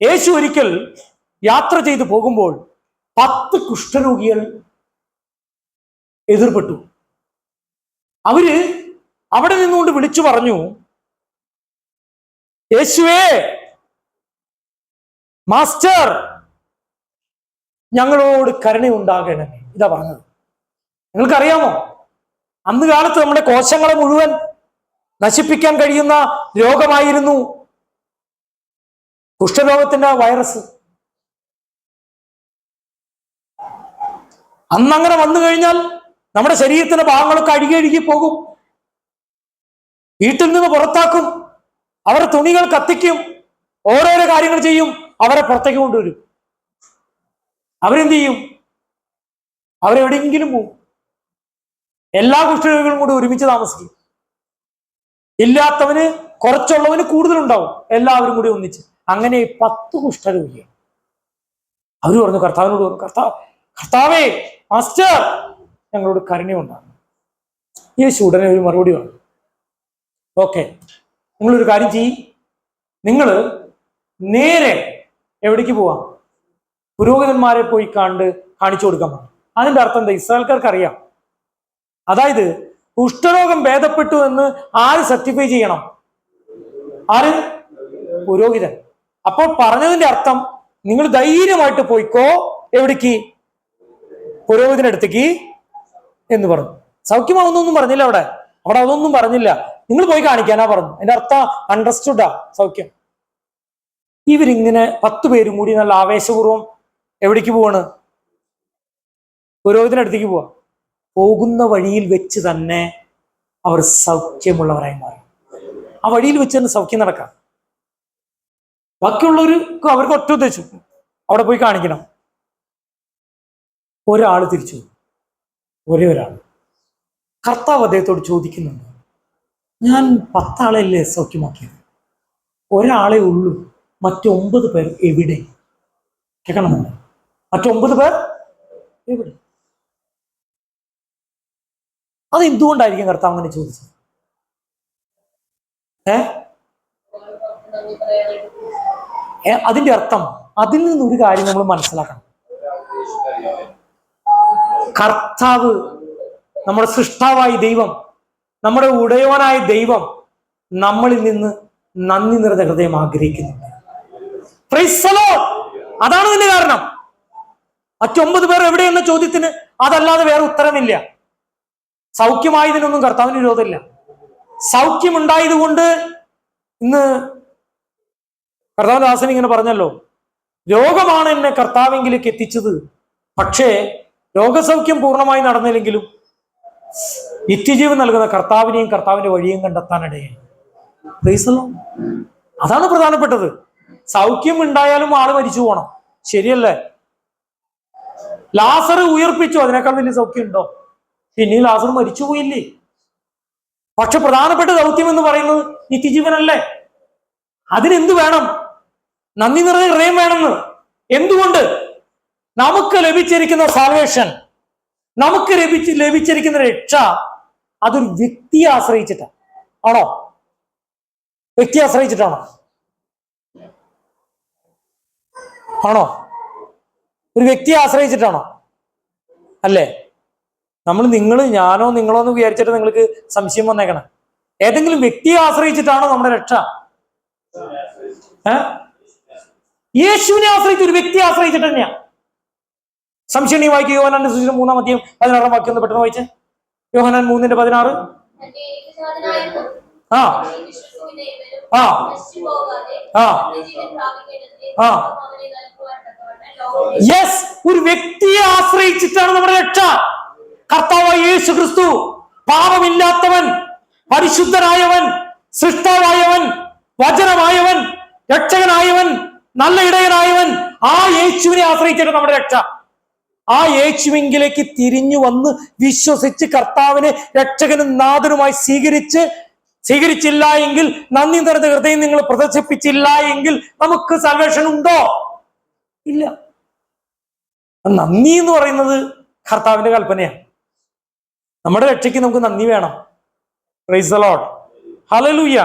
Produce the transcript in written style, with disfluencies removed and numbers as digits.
യേശു ഒരിക്കൽ യാത്ര ചെയ്തു പോകുമ്പോൾ 10 കുഷ്ഠരോഗികൾ എതിർപ്പെട്ടു. അവര് അവിടെ നിന്നുകൊണ്ട് വിളിച്ചു പറഞ്ഞു, യേശുവേ, മാസ്റ്റർ, ഞങ്ങളോട് കരുണയുണ്ടാകണമേ. ഇതാ പറഞ്ഞത്. നിങ്ങൾക്കറിയാമോ, അന്ന് കാലത്ത് നമ്മുടെ കോശങ്ങളെ മുഴുവൻ നശിപ്പിക്കാൻ കഴിയുന്ന രോഗമായിരുന്നു കുഷ്ഠരോഗത്തിന്റെ വൈറസ്. അന്നങ്ങനെ വന്നു കഴിഞ്ഞാൽ നമ്മുടെ ശരീരത്തിന്റെ ഭാഗങ്ങളൊക്കെ അഴുകി പോകും. വീട്ടിൽ നിന്ന് പുറത്താക്കും, അവരുടെ തുണികൾ കത്തിക്കും, ഓരോരോ കാര്യങ്ങൾ ചെയ്യും, അവരെ പുറത്തേക്ക് കൊണ്ടുവരും. അവരെന്ത് ചെയ്യും? അവരെവിടെയെങ്കിലും പോകും. എല്ലാ കുഷ്ഠരോഗികളും കൂടി ഒരുമിച്ച് താമസിക്കും. ഇല്ലാത്തവന് കുറച്ചുള്ളവന് കൂടുതലുണ്ടാവും, എല്ലാവരും കൂടി ഒന്നിച്ച്. അങ്ങനെ 10 കുഷ്ഠരോഗികൾ. അവര് പറഞ്ഞു, കർത്താവിനോട് പറഞ്ഞു, കർത്താവേ, മാസ്റ്റർ, ഞങ്ങളോട് കരുണയുണ്ടാകും. യേശു ഉടനെ ഒരു മറുപടി പറഞ്ഞു, ഓക്കെ, നിങ്ങളൊരു കാര്യം ചെയ്യും, നിങ്ങൾ നേരെ എവിടേക്ക് പോവാം? പുരോഹിതന്മാരെ പോയി കാണിച്ചു കൊടുക്കാൻ പറഞ്ഞു. അതിന്റെ അർത്ഥം എന്താ? ഇസ്രായേൽക്കാർക്ക് അറിയാം. അതായത് കുഷ്ഠരോഗം ഭേദപ്പെട്ടു എന്ന് ആര് സർട്ടിഫൈ ചെയ്യണം? ആര്? പുരോഹിതൻ. അപ്പോൾ പറഞ്ഞതിന്റെ അർത്ഥം, നിങ്ങൾ ധൈര്യമായിട്ട് പോയിക്കോ. എവിടേക്ക്? പുരോഹിതനടുത്തേക്ക് എന്ന് പറഞ്ഞു. സൗഖ്യമാവുന്നൊന്നും പറഞ്ഞില്ല അവിടെ അതൊന്നും പറഞ്ഞില്ല. നിങ്ങൾ പോയി കാണിക്കാനാ പറഞ്ഞു. അതിന്റെ അർത്ഥം അണ്ടർസ്റ്റുഡാ, സൗഖ്യം. ഇവരിങ്ങനെ 10 പേരും കൂടി നല്ല ആവേശപൂർവ്വം എവിടേക്ക് പോവാണ്? പുരോഹിതനടുത്തേക്ക് പോവാ. പോകുന്ന വഴിയിൽ വെച്ച് തന്നെ അവർ സൗഖ്യമുള്ളവരായി മാറി. ആ വഴിയിൽ വെച്ച് തന്നെ സൗഖ്യം നടക്കാം. ബാക്കിയുള്ളവർക്ക് അവർക്ക് ഒറ്റ ഉദ്ദേശം, അവിടെ പോയി കാണിക്കണം. ഒരാൾ തിരിച്ചു, ഒരേ ഒരാൾ. കർത്താവ് അദ്ദേഹത്തോട് ചോദിക്കുന്നുണ്ട്, ഞാൻ 10 ആളെയല്ലേ സൗഖ്യമാക്കിയത്? ഒരാളെ ഉള്ളൂ, മറ്റു 9 പേർ എവിടെ? കേൾക്കണമെന്ന്. മറ്റു 9 പേർ എവിടെ? അതെന്തുകൊണ്ടായിരിക്കും കർത്താവ് അങ്ങനെ ചോദിച്ചത്? അതിന്റെ അർത്ഥം, അതിൽ നിന്നൊരു കാര്യം നമ്മൾ മനസ്സിലാക്കണം. കർത്താവ്, നമ്മുടെ സൃഷ്ടാവായ ദൈവം, നമ്മുടെ ഉടയവനായ ദൈവം നമ്മളിൽ നിന്ന് നന്ദി നിറഞ്ഞ ഹൃദയം ആഗ്രഹിക്കുന്നുണ്ട്. അതാണ് ഇതിന്റെ കാരണം. മറ്റു 9 പേർ എവിടെയെന്ന ചോദ്യത്തിന് അതല്ലാതെ വേറെ ഉത്തരമില്ല. സൗഖ്യമായതിനൊന്നും കർത്താവിന് വിരോധമില്ല. സൗഖ്യമുണ്ടായതുകൊണ്ട് ഇന്ന് കർത്താവദാസൻ ഇങ്ങനെ പറഞ്ഞല്ലോ, രോഗമാണ് എന്നെ കർത്താവിലേക്ക് എത്തിച്ചത്, പക്ഷേ രോഗസൗഖ്യം പൂർണ്ണമായി നടന്നില്ലെങ്കിലും നിത്യജീവൻ നൽകുന്ന കർത്താവിനെയും കർത്താവിന്റെ വഴിയും കണ്ടെത്താനിടയായി. അതാണ് പ്രധാനപ്പെട്ടത്. സൗഖ്യം ഉണ്ടായാലും ആള് മരിച്ചു പോകണം, ശരിയല്ലേ? ലാസർ ഉയർപ്പിച്ചു, അതിനേക്കാൾ വലിയ സൗഖ്യം ഉണ്ടോ? പിന്നെ ലാസർ മരിച്ചു പോയില്ലേ? പക്ഷെ പ്രധാനപ്പെട്ട ദൗത്യം എന്ന് പറയുന്നത് നിത്യജീവനല്ലേ? അതിനെന്ത് വേണം? നന്ദി നിറഞ്ഞ ഹൃദയം വേണമെന്ന്. എന്തുകൊണ്ട്? നമുക്ക് ലഭിച്ചിരിക്കുന്ന സാൽവേഷൻ, നമുക്ക് ലഭിച്ചിരിക്കുന്ന രക്ഷ, അതൊരു വ്യക്തിയെ ആശ്രയിച്ചിട്ടാണ്. ആണോ? വ്യക്തിയെ ആശ്രയിച്ചിട്ടാണോ? ആണോ? ഒരു വ്യക്തിയെ ആശ്രയിച്ചിട്ടാണോ? അല്ലേ? നിങ്ങൾ ഞാനോ നിങ്ങളോ എന്ന് വിചാരിച്ചിട്ട് നിങ്ങൾക്ക് സംശയം വന്നേക്കണം. ഏതെങ്കിലും വ്യക്തിയെ ആശ്രയിച്ചിട്ടാണോ നമ്മുടെ രക്ഷ? യേശുവിനെ ആശ്രയിച്ച്, ഒരു വ്യക്തിയെ ആശ്രയിച്ചിട്ട് തന്നെയാ. സംശയം നീ വായിക്കുക. യോഹന്നാന്റെ സുവിശേഷം 3-ാം അധ്യായം 16-ാം വാക്യം ഒന്ന് പെട്ടെന്ന് വായിച്ചേ. യോഹന്നാൻ 3:16. യെസ്, ഒരു വ്യക്തിയെ ആശ്രയിച്ചിട്ടാണ് നമ്മുടെ രക്ഷ. കർത്താവായ യേശു ക്രിസ്തു, പാപമില്ലാത്തവൻ, പരിശുദ്ധനായവൻ, സൃഷ്ടാവായവൻ, വചനമായവൻ, രക്ഷകനായവൻ, നല്ല ഇടയനായവൻ, ആ യേശുവിനെ ആശ്രയിച്ചിട്ട് നമ്മുടെ രക്ഷ. ആ യേശുവിലേക്ക് തിരിഞ്ഞു വന്ന് വിശ്വസിച്ച് കർത്താവിനെ രക്ഷകനും നാഥനുമായി സ്വീകരിച്ചില്ല എങ്കിൽ, നന്ദി നിറഞ്ഞ ഹൃദയം നിങ്ങൾ പ്രദർശിപ്പിച്ചില്ല എങ്കിൽ നമുക്ക് സാൽവേഷൻ ഉണ്ടോ? ഇല്ല. നന്ദി എന്ന് പറയുന്നത് കർത്താവിന്റെ കൽപ്പനയാണ്. നമ്മുടെ രക്ഷയ്ക്ക് നമുക്ക് നന്ദി വേണം. Praise the Lord. ഹല്ലേലൂയ.